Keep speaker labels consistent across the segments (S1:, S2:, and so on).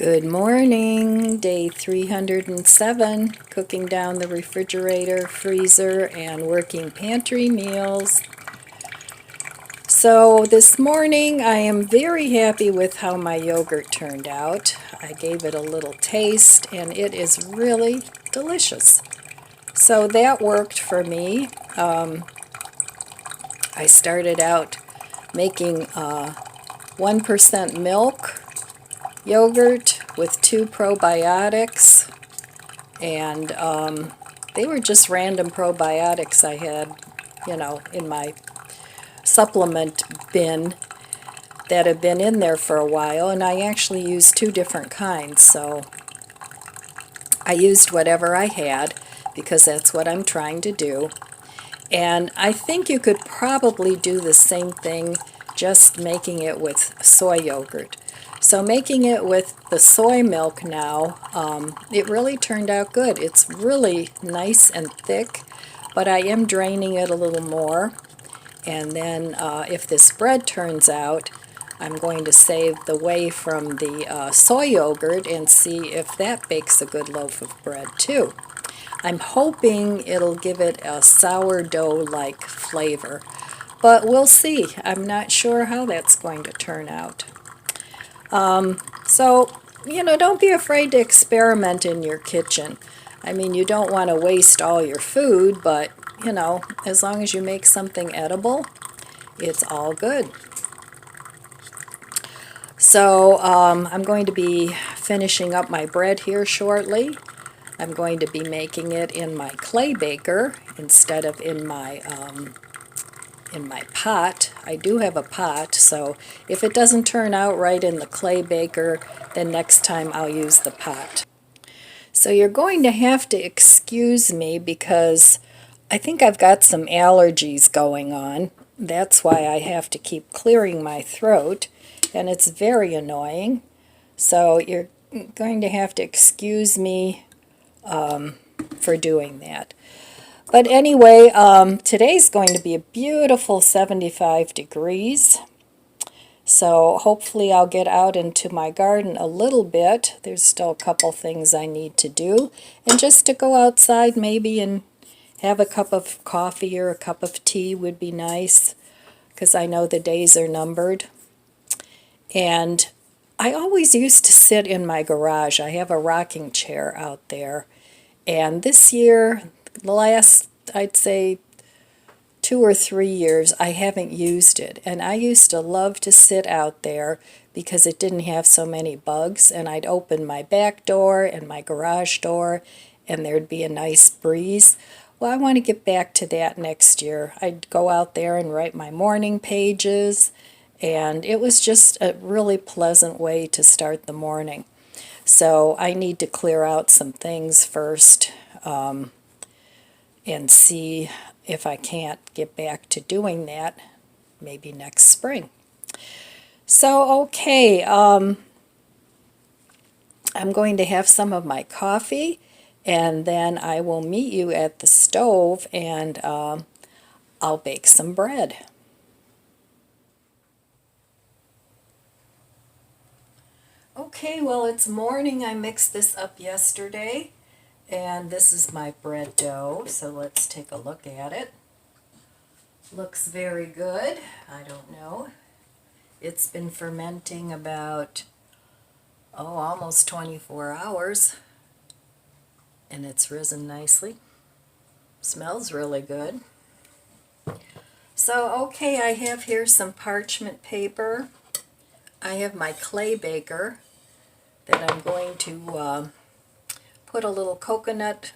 S1: Good morning, day 307, cooking down the refrigerator, freezer, and working pantry meals. So this morning I am very happy with how my yogurt turned out. I gave it a little taste and it is really delicious. So that worked for me. I started out making 1% milk yogurt with 2 probiotics, and they were just random probiotics I had, in my supplement bin that have been in there for a while, and I actually used 2 different kinds, so I used whatever I had because that's what I'm trying to do. And I think you could probably do the same thing, just making it with soy yogurt. So making it with the soy milk now, it really turned out good. It's really nice and thick, but I am draining it a little more. And then if this bread turns out, I'm going to save the whey from the soy yogurt and see if that bakes a good loaf of bread too. I'm hoping it'll give it a sourdough-like flavor, but we'll see. I'm not sure how that's going to turn out. So, don't be afraid to experiment in your kitchen. I mean, you don't want to waste all your food, but, as long as you make something edible, it's all good. So, I'm going to be finishing up my bread here shortly. I'm going to be making it in my clay baker instead of in my pot. I do have a pot, so if it doesn't turn out right in the clay baker, then next time I'll use the pot. So you're going to have to excuse me because I think I've got some allergies going on. That's why I have to keep clearing my throat, and it's very annoying. So you're going to have to excuse me for doing that. But anyway, today's going to be a beautiful 75 degrees. So hopefully I'll get out into my garden a little bit. There's still a couple things I need to do. And just to go outside maybe and have a cup of coffee or a cup of tea would be nice, because I know the days are numbered. And I always used to sit in my garage. I have a rocking chair out there. And this year, the last, I'd say, 2 or 3 years, I haven't used it. And I used to love to sit out there because it didn't have so many bugs. And I'd open my back door and my garage door, and there'd be a nice breeze. Well, I want to get back to that next year. I'd go out there and write my morning pages, and it was just a really pleasant way to start the morning. So I need to clear out some things first and see if I can't get back to doing that maybe next spring. So, okay, I'm going to have some of my coffee, and then I will meet you at the stove, and I'll bake some bread. Okay, well, it's morning. I mixed this up yesterday, and this is my bread dough, so let's take a look at it. Looks very good. I don't know. It's been fermenting about, almost 24 hours, and it's risen nicely. Smells really good. So, okay, I have here some parchment paper. I have my clay baker that I'm going to put a little coconut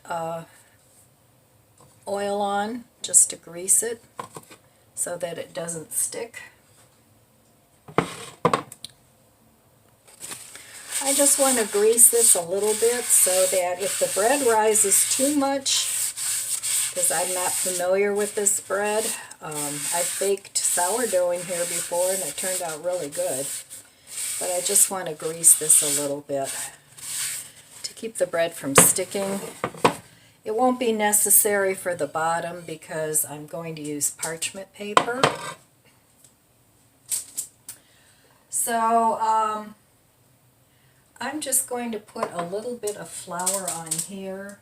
S1: oil on just to grease it so that it doesn't stick. I just want to grease this a little bit so that if the bread rises too much, because I'm not familiar with this bread, I've baked sourdough in here before and it turned out really good. But I just want to grease this a little bit to keep the bread from sticking. It won't be necessary for the bottom because I'm going to use parchment paper. So I'm just going to put a little bit of flour on here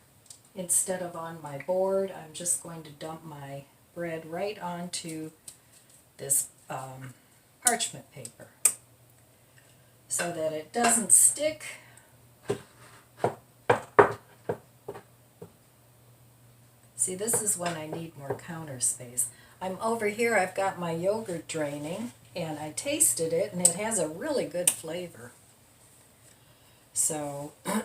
S1: instead of on my board. I'm just going to dump my bread right onto this parchment paper so that it doesn't stick. See, this is when I need more counter space. I'm over here, I've got my yogurt draining, and I tasted it, and it has a really good flavor. So, all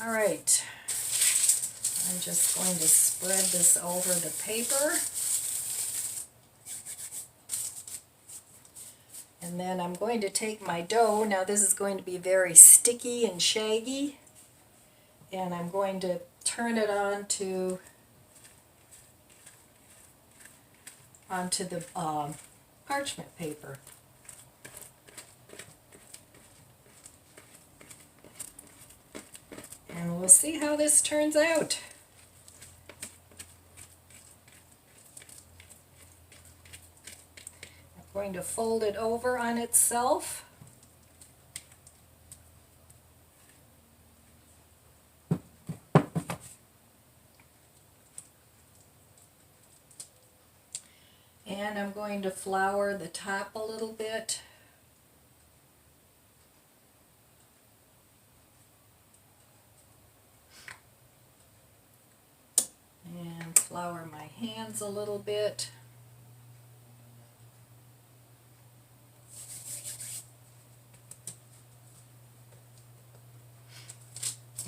S1: right, I'm just going to spread this over the paper. And then I'm going to take my dough. Now this is going to be very sticky and shaggy. And I'm going to turn it onto the parchment paper. And we'll see how this turns out. I'm going to fold it over on itself. And I'm going to flour the top a little bit. And flour my hands a little bit.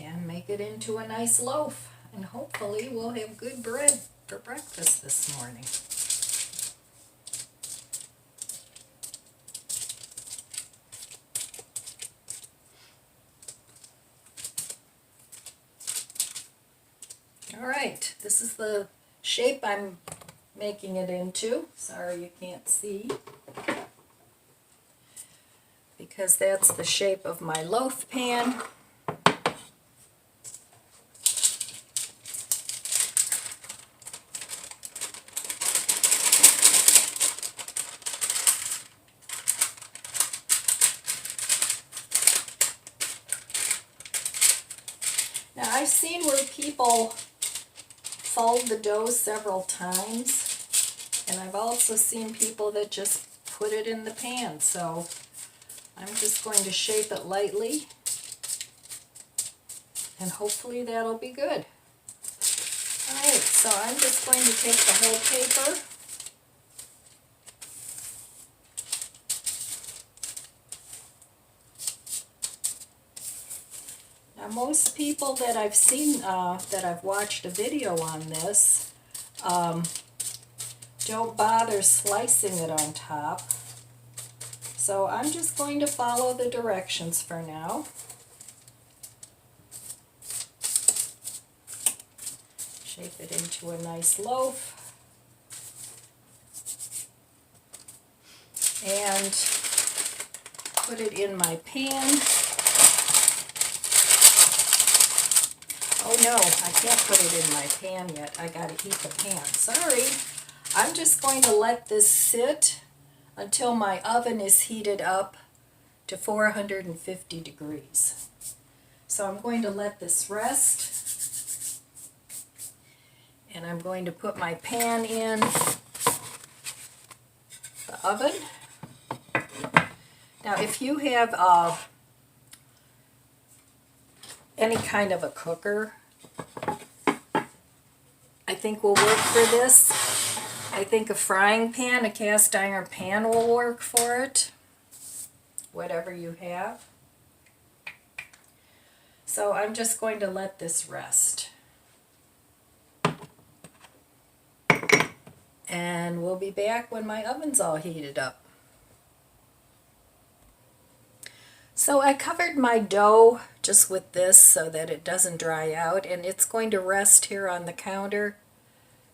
S1: And make it into a nice loaf. And hopefully we'll have good bread for breakfast this morning. Alright, this is the shape I'm making it into. Sorry you can't see. Because that's the shape of my loaf pan. Now I've seen where people fold the dough several times, and I've also seen people that just put it in the pan, so I'm just going to shape it lightly, and hopefully that'll be good. Alright, so I'm just going to take the whole paper Now, most people that I've seen, that I've watched a video on this, don't bother slicing it on top. So I'm just going to follow the directions for now. Shape it into a nice loaf. And put it in my pan. Oh no, I can't put it in my pan yet. I gotta heat the pan. Sorry. I'm just going to let this sit until my oven is heated up to 450 degrees. So I'm going to let this rest. And I'm going to put my pan in the oven. Now if you have any kind of a cooker, I think will work for this. I think a frying pan, a cast iron pan will work for it. Whatever you have. So I'm just going to let this rest. And we'll be back when my oven's all heated up. So I covered my dough just with this so that it doesn't dry out, and it's going to rest here on the counter.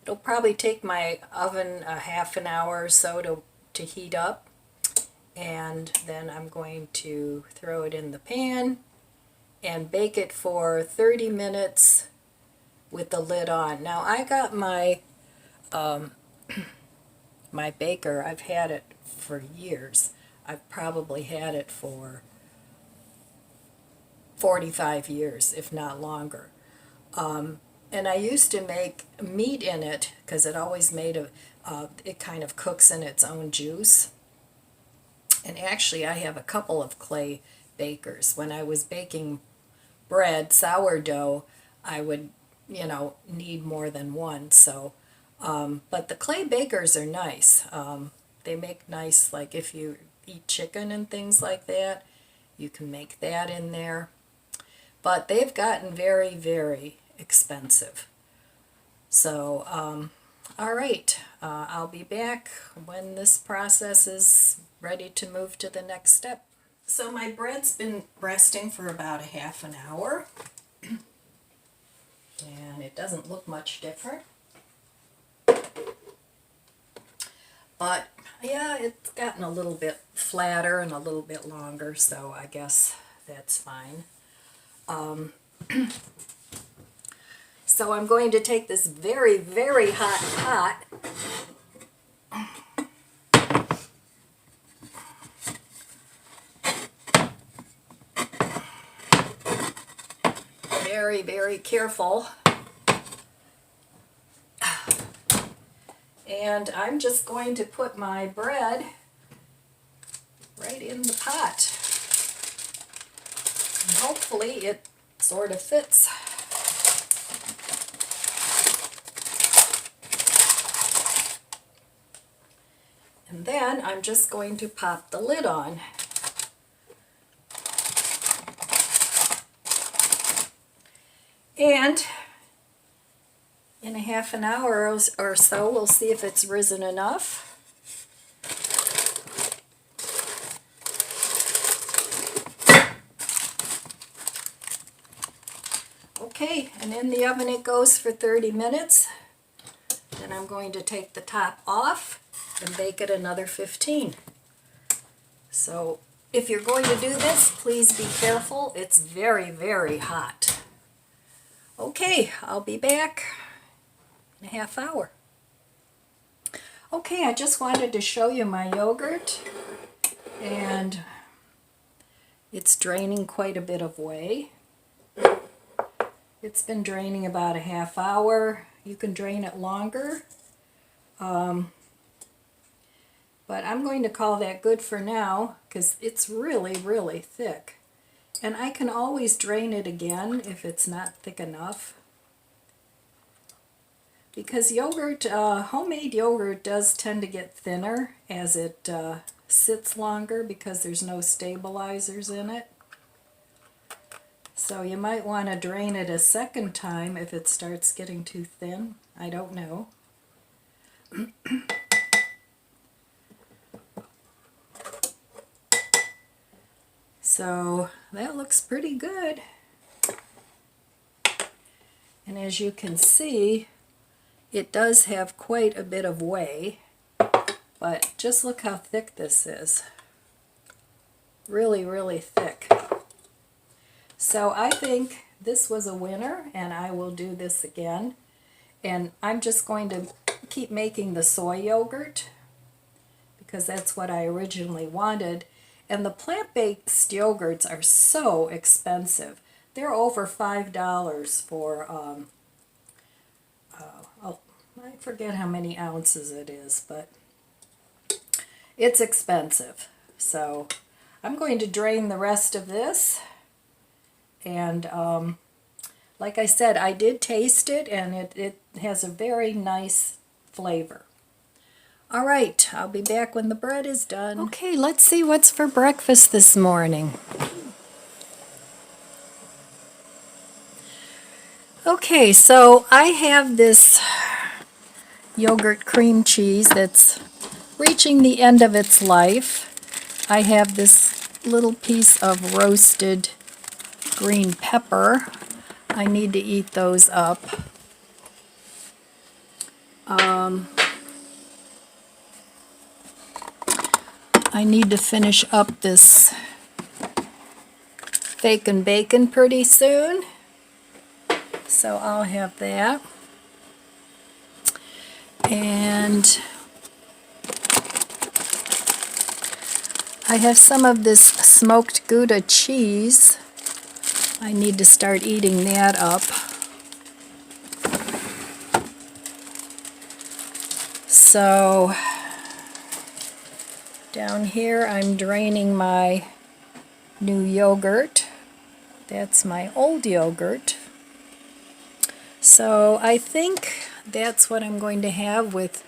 S1: It'll probably take my oven a half an hour or so to heat up, and then I'm going to throw it in the pan and bake it for 30 minutes with the lid on. Now I got my my baker, I've had it for years. I've probably had it for 45 years, if not longer. And I used to make meat in it because it always made it kind of cooks in its own juice. And actually I have a couple of clay bakers. When I was baking bread, sourdough, I would, need more than one. So, but the clay bakers are nice. They make nice, like if you eat chicken and things like that, you can make that in there. But they've gotten very, very expensive. So, all right, I'll be back when this process is ready to move to the next step. So my bread's been resting for about a half an hour, and it doesn't look much different. But yeah, it's gotten a little bit flatter and a little bit longer, so I guess that's fine. So I'm going to take this very, very hot pot very, very careful. And I'm just going to put my bread right in the pot. And hopefully it sort of fits. And then I'm just going to pop the lid on. And in a half an hour or so, we'll see if it's risen enough. Okay, and in the oven it goes for 30 minutes. Then I'm going to take the top off and bake it another 15. So if you're going to do this, please be careful. It's very, very hot. Okay, I'll be back in a half hour. Okay, I just wanted to show you my yogurt, and it's draining quite a bit of whey. It's been draining about a half hour. You can drain it longer. But I'm going to call that good for now because it's really, really thick. And I can always drain it again if it's not thick enough. Because yogurt, homemade yogurt does tend to get thinner as it sits longer because there's no stabilizers in it. So you might want to drain it a second time if it starts getting too thin. I don't know. So that looks pretty good. And as you can see, it does have quite a bit of whey, but just look how thick this is. Really, really thick. So I think this was a winner, and I will do this again. And I'm just going to keep making the soy yogurt because that's what I originally wanted. And the plant-based yogurts are so expensive. They're over $5 for, I forget how many ounces it is, but it's expensive. So I'm going to drain the rest of this. And like I said, I did taste it, and it has a very nice flavor. All right, I'll be back when the bread is done. Okay, let's see what's for breakfast this morning. Okay, so I have this yogurt cream cheese that's reaching the end of its life. I have this little piece of roasted green pepper. I need to eat those up. I need to finish up this bacon pretty soon, so I'll have that. And I have some of this smoked Gouda cheese. I need to start eating that up. So down here I'm draining my new yogurt. That's my old yogurt. So I think that's what I'm going to have with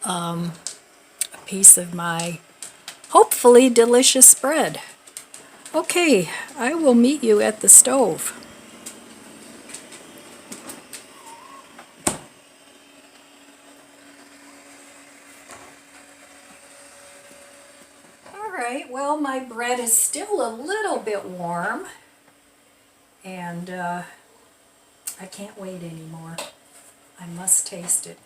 S1: a piece of my hopefully delicious bread. Okay, I will meet you at the stove. Alright, well, my bread is still a little bit warm, and I can't wait anymore. I must taste it.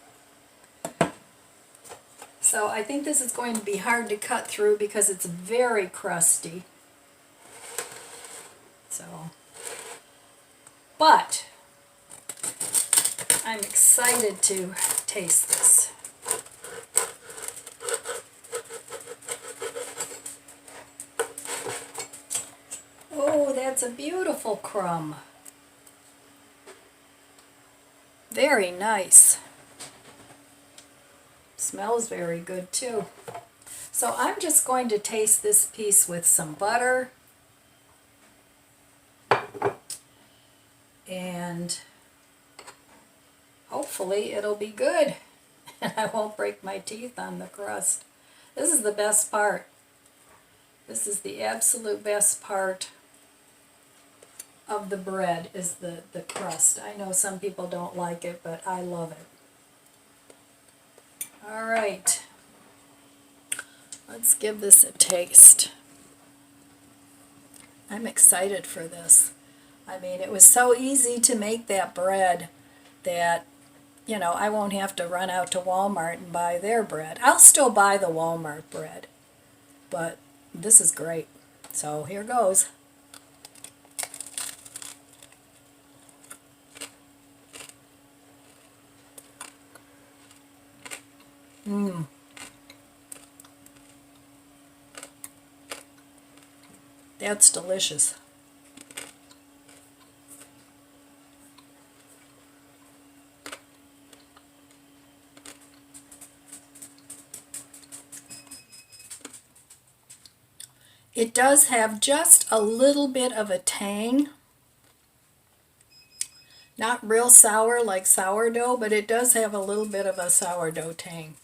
S1: So I think this is going to be hard to cut through because it's very crusty. So, but I'm excited to taste this. Oh, that's a beautiful crumb. Very nice. Smells very good too. So I'm just going to taste this piece with some butter. And hopefully it'll be good. And I won't break my teeth on the crust. This is the best part. This is the absolute best part of the bread, is the crust. I know some people don't like it, but I love it. All right, let's give this a taste. I'm excited for this. I mean, it was so easy to make that bread that, you know, I won't have to run out to Walmart and buy their bread. I'll still buy the Walmart bread, but this is great. So here goes. That's delicious. It does have just a little bit of a tang. Not real sour like sourdough, but it does have a little bit of a sourdough tang.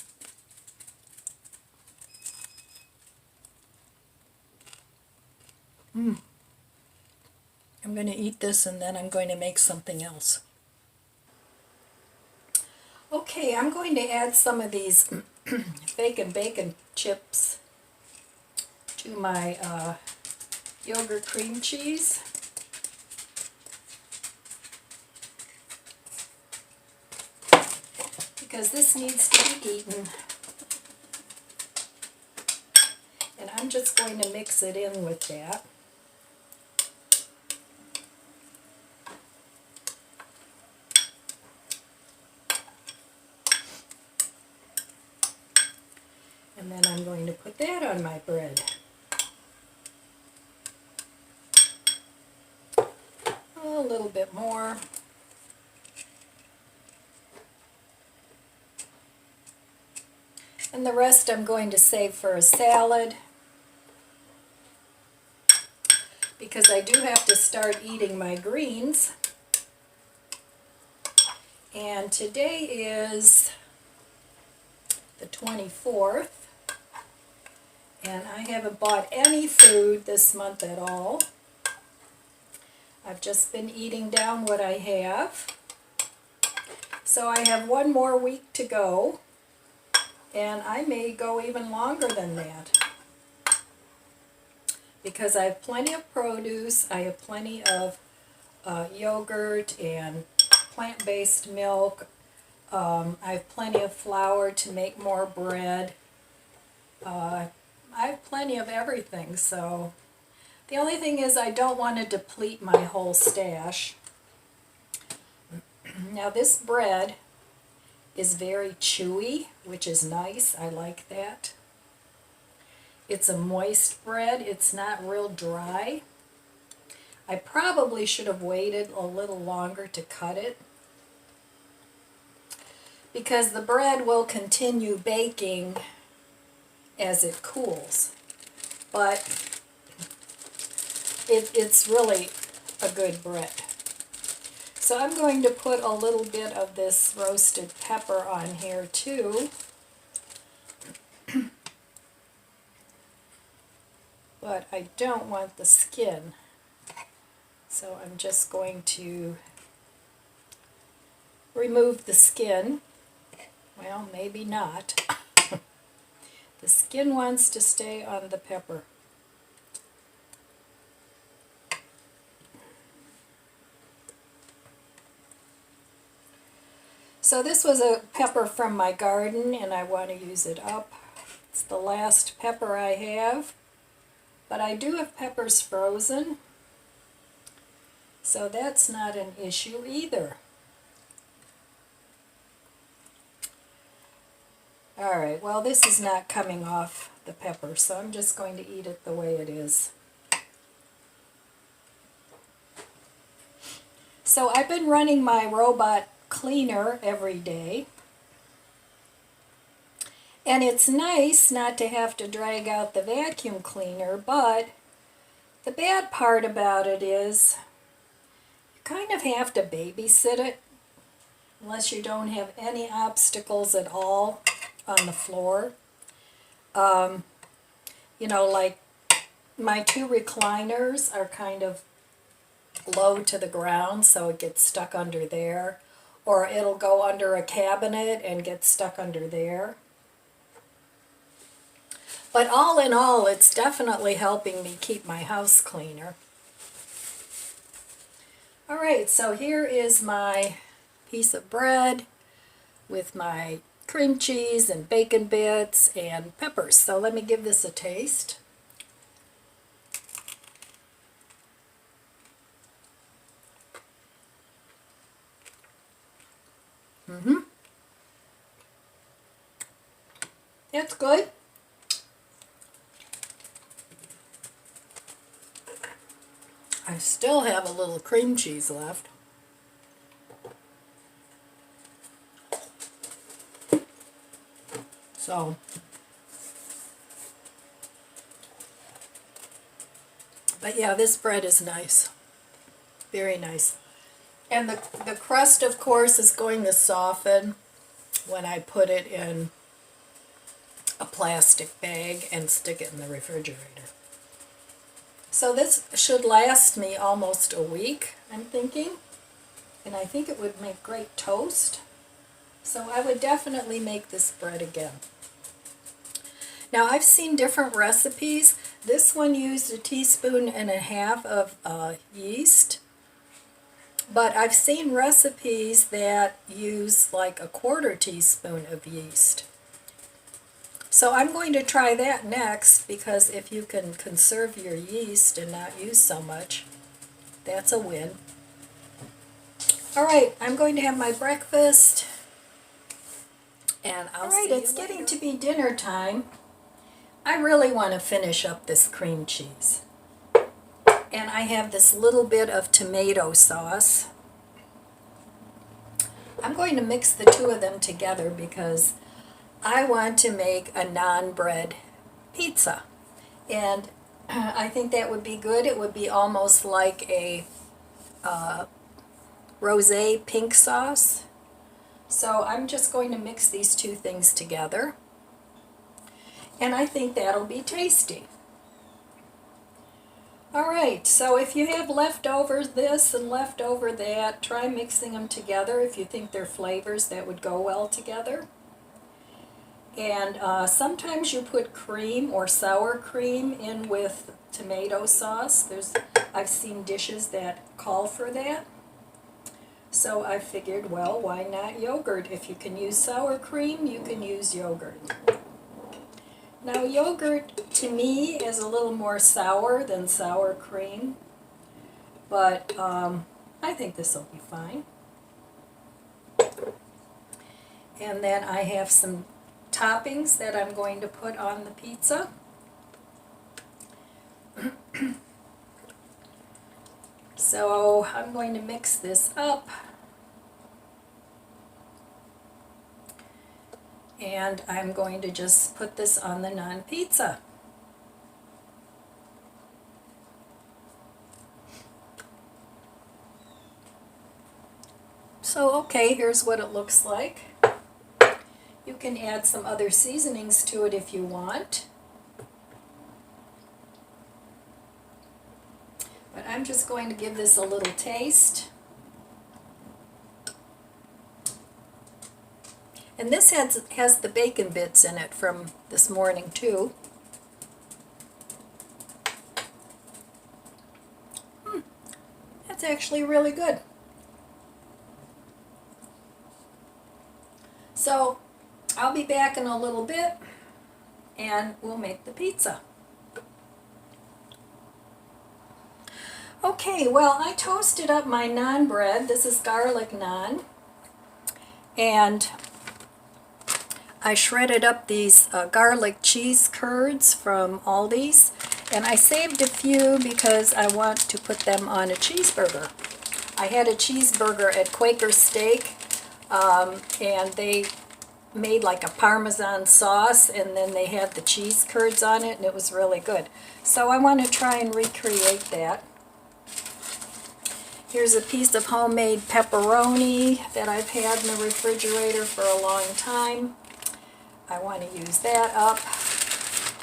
S1: I'm going to eat this and then I'm going to make something else. Okay, I'm going to add some of these bacon chips to my yogurt cream cheese. Because this needs to be eaten. And I'm just going to mix it in with that. And then I'm going to put that on my bread. A little bit more. And the rest I'm going to save for a salad, because I do have to start eating my greens. And today is the 24th, and I haven't bought any food this month at all. I've just been eating down what I have. So I have one more week to go, and I may go even longer than that. Because I have plenty of produce, I have plenty of yogurt and plant-based milk. I have plenty of flour to make more bread. I have plenty of everything, so the only thing is I don't want to deplete my whole stash. Now this bread is very chewy, which is nice. I like that. it's a moist bread. It's not real dry. I probably should have waited a little longer to cut it, because the bread will continue baking as it cools. But it's really a good bread. So I'm going to put a little bit of this roasted pepper on here too. But I don't want the skin. So I'm just going to remove the skin. Well, maybe not. The skin wants to stay on the pepper. So this was a pepper from my garden, and I want to use it up. It's the last pepper I have, but I do have peppers frozen, so that's not an issue either. Alright, well, this is not coming off the pepper, so I'm just going to eat it the way it is. So I've been running my robot cleaner every day, and it's nice not to have to drag out the vacuum cleaner, but the bad part about it is you kind of have to babysit it unless you don't have any obstacles at all on the floor. You know, like my two recliners are kind of low to the ground, so it gets stuck under there. Or it'll go under a cabinet and get stuck under there. But all in all, it's definitely helping me keep my house cleaner. Alright, so here is my piece of bread with my cream cheese and bacon bits and peppers. So let me give this a taste. It's good. I still have a little cream cheese left. So, but yeah, this bread is nice. Very nice. And the crust, of course, is going to soften when I put it in a plastic bag and stick it in the refrigerator. So this should last me almost a week, I'm thinking. And I think it would make great toast. So I would definitely make this bread again. Now I've seen different recipes. This one used 1.5 teaspoons of yeast. But I've seen recipes that use like 1/4 teaspoon of yeast. So I'm going to try that next, because if you can conserve your yeast and not use so much, that's a win. Alright, I'm going to have my breakfast, and I'll see you later. It's getting to be dinner time. I really want to finish up this cream cheese. And I have this little bit of tomato sauce. I'm going to mix the two of them together because I want to make a naan bread pizza. And I think that would be good. It would be almost like a rosé pink sauce. So I'm just going to mix these two things together. And I think that'll be tasty. Alright, so if you have leftover this and leftover that, try mixing them together if you think they're flavors that would go well together. And sometimes you put cream or sour cream in with tomato sauce. I've seen dishes that call for that. So I figured, well, why not yogurt? If you can use sour cream, you can use yogurt. Now yogurt, to me, is a little more sour than sour cream, but I think this will be fine. And then I have some toppings that I'm going to put on the pizza. So I'm going to mix this up. And I'm going to just put this on the naan pizza. So okay, here's what it looks like. You can add some other seasonings to it if you want. But I'm just going to give this a little taste. And this has the bacon bits in it from this morning too. That's actually really good. So I'll be back in a little bit and we'll make the pizza. Okay, well, I toasted up my naan bread. This is garlic naan. And I shredded up these garlic cheese curds from Aldi's, and I saved a few because I want to put them on a cheeseburger. I had a cheeseburger at Quaker Steak, and they made like a Parmesan sauce, and then they had the cheese curds on it, and it was really good. So I want to try and recreate that. Here's a piece of homemade pepperoni that I've had in the refrigerator for a long time. I want to use that up.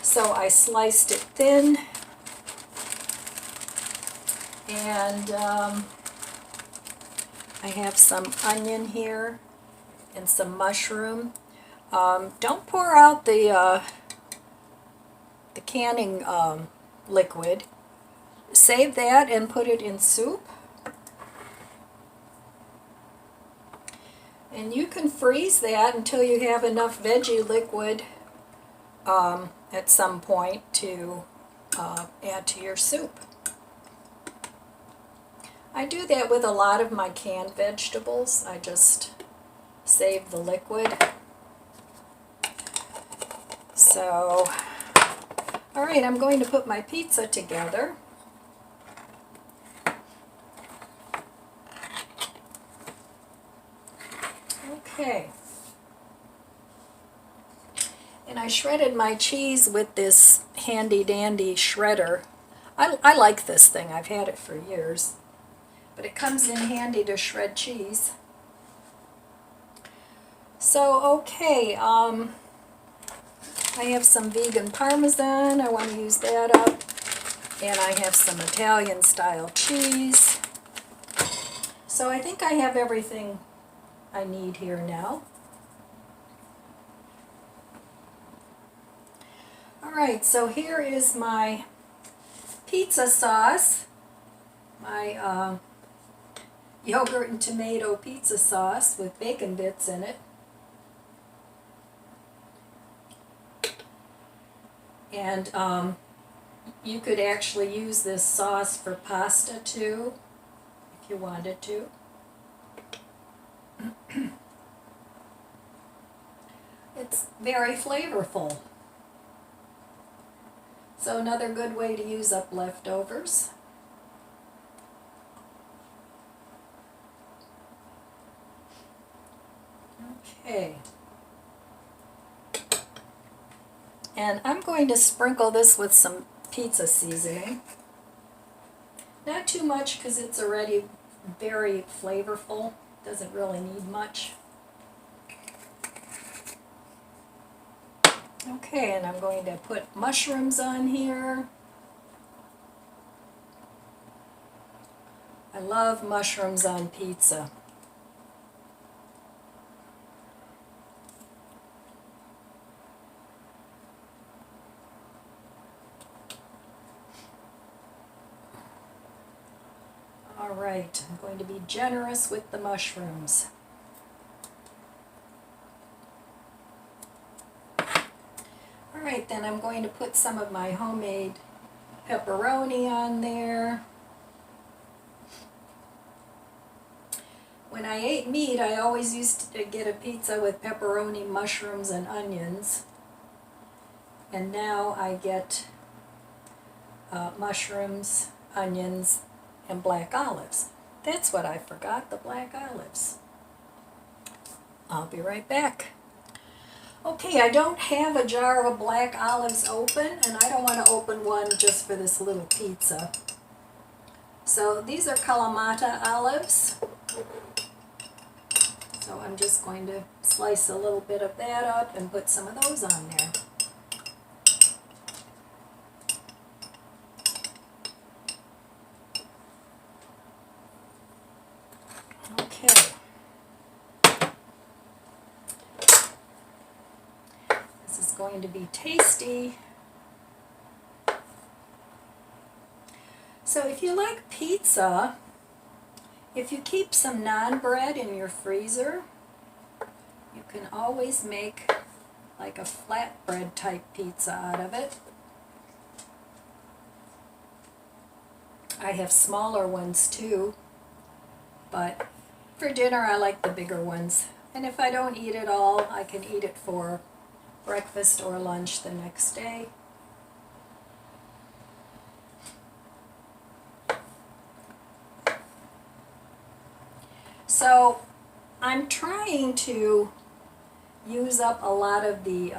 S1: So I sliced it thin, and I have some onion here and some mushroom. Don't pour out the canning liquid. Save that and put it in soup. And you can freeze that until you have enough veggie liquid at some point to add to your soup. I do that with a lot of my canned vegetables. I just save the liquid. So, alright, I'm going to put my pizza together. Okay. And I shredded my cheese with this handy dandy shredder. I like this thing. I've had it for years. But it comes in handy to shred cheese. So, okay, I have some vegan Parmesan. I want to use that up. And I have some Italian style cheese. So I think I have everything I need here now. Alright, so here is my pizza sauce, my yogurt and tomato pizza sauce with bacon bits in it. And you could actually use this sauce for pasta too, if you wanted to. It's very flavorful. So another good way to use up leftovers. Okay. And I'm going to sprinkle this with some pizza seasoning. Not too much because it's already very flavorful. Doesn't really need much. Okay, and I'm going to put mushrooms on here. I love mushrooms on pizza. All right, I'm going to be generous with the mushrooms. Alright, then I'm going to put some of my homemade pepperoni on there. When I ate meat, I always used to get a pizza with pepperoni, mushrooms, and onions. And now I get mushrooms, onions, and black olives. That's what I forgot, the black olives. I'll be right back. Okay, I don't have a jar of black olives open, and I don't want to open one just for this little pizza. So these are Kalamata olives. So I'm just going to slice a little bit of that up and put some of those on there. Okay. This is going to be tasty. So if you like pizza, if you keep some naan bread in your freezer, you can always make like a flatbread type pizza out of it. I have smaller ones too, but for dinner I like the bigger ones. And if I don't eat it all, I can eat it for breakfast or lunch the next day. So I'm trying to use up a lot of the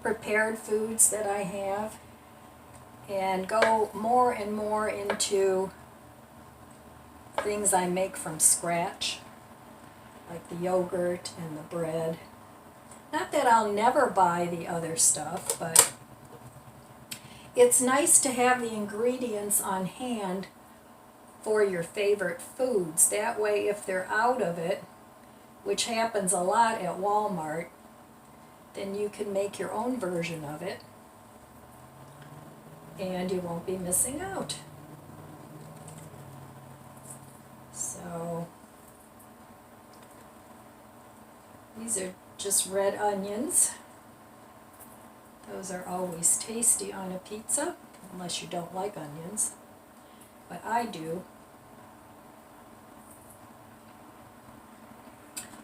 S1: prepared foods that I have and go more and more into things I make from scratch, like the yogurt and the bread. Not that I'll never buy the other stuff, but it's nice to have the ingredients on hand for your favorite foods. That way, if they're out of it, which happens a lot at Walmart, then you can make your own version of it and you won't be missing out. So these are just red onions. Those are always tasty on a pizza, unless you don't like onions, but I do.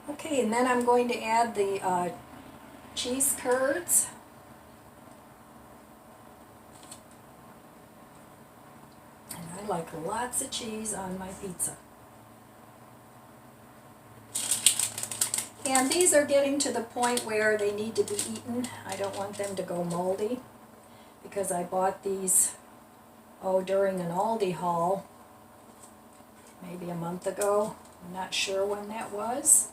S1: Okay, and then I'm going to add the cheese curds. And I like lots of cheese on my pizza. And these are getting to the point where they need to be eaten. I don't want them to go moldy, because I bought these, during an Aldi haul, maybe a month ago. I'm not sure when that was.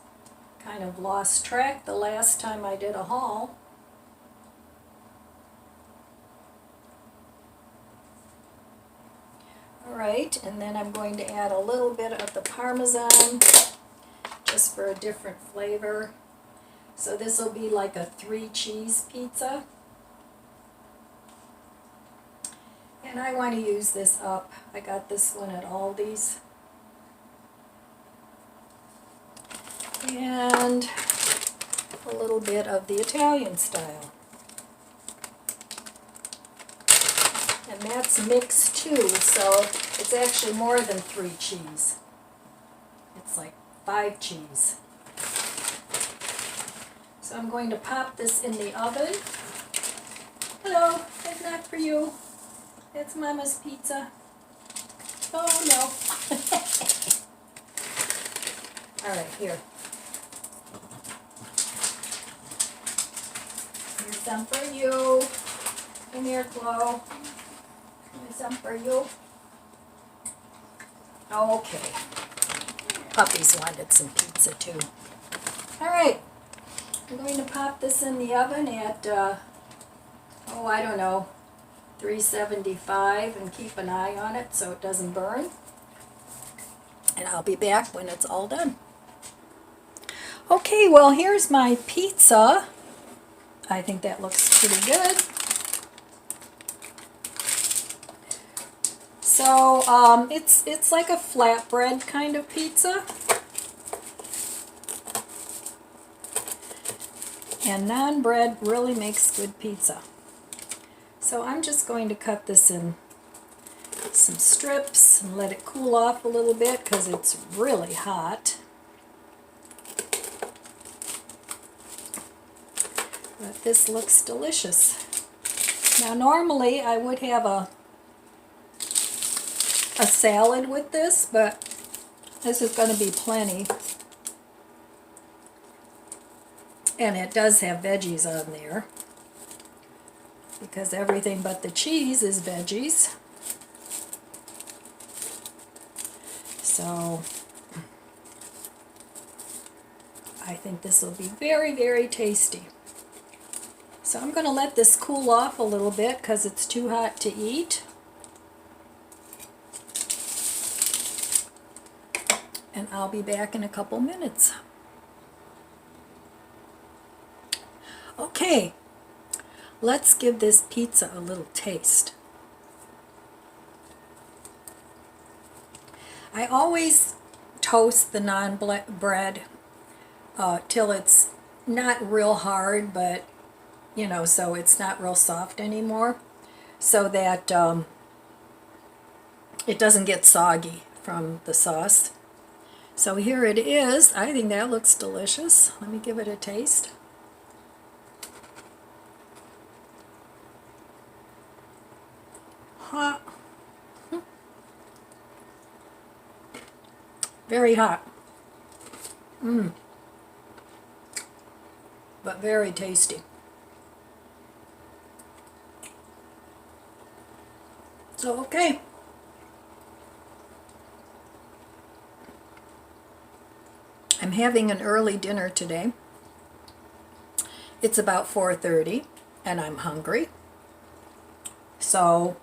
S1: Kind of lost track the last time I did a haul. Alright, and then I'm going to add a little bit of the Parmesan, just for a different flavor. So this will be like a 3-cheese pizza. And I want to use this up. I got this one at Aldi's. And a little bit of the Italian style. And that's mixed too, so it's actually more than 3 cheese. It's like 5 cheese. So I'm going to pop this in the oven. Hello, it's not for you. It's Mama's pizza. Oh no. Alright, here. Here's some for you. Come here, Chloe. Here's some for you. Okay. Puppies wanted some pizza too. Alright. I'm going to pop this in the oven at, I don't know, 375, and keep an eye on it so it doesn't burn. And I'll be back when it's all done. Okay, well, here's my pizza. I think that looks pretty good. So it's like a flatbread kind of pizza. And naan bread really makes good pizza. So I'm just going to cut this in some strips and let it cool off a little bit because it's really hot. But this looks delicious. Now normally I would have a a salad with this, but this is going to be plenty. And it does have veggies on there, because everything but the cheese is veggies. So I think this will be very, very tasty. So I'm going to let this cool off a little bit because it's too hot to eat. And I'll be back in a couple minutes. Okay, let's give this pizza a little taste. I always toast the naan bread till it's not real hard, but you know, so it's not real soft anymore, so that it doesn't get soggy from the sauce. So here it is. I think that looks delicious. Let me give it a taste. Hot. Very hot. But very tasty. So, okay. I'm having an early dinner today. It's about 4:30 and I'm hungry. So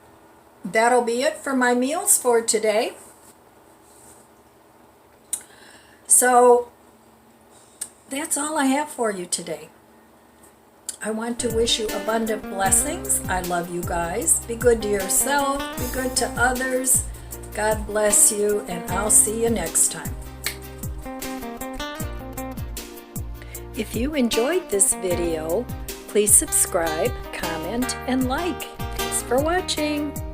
S1: that'll be it for my meals for today. So that's all I have for you today. I want to wish you abundant blessings. I love you guys. Be good to yourself. Be good to others. God bless you, and I'll see you next time. If you enjoyed this video, please subscribe, comment, and like. Thanks for watching.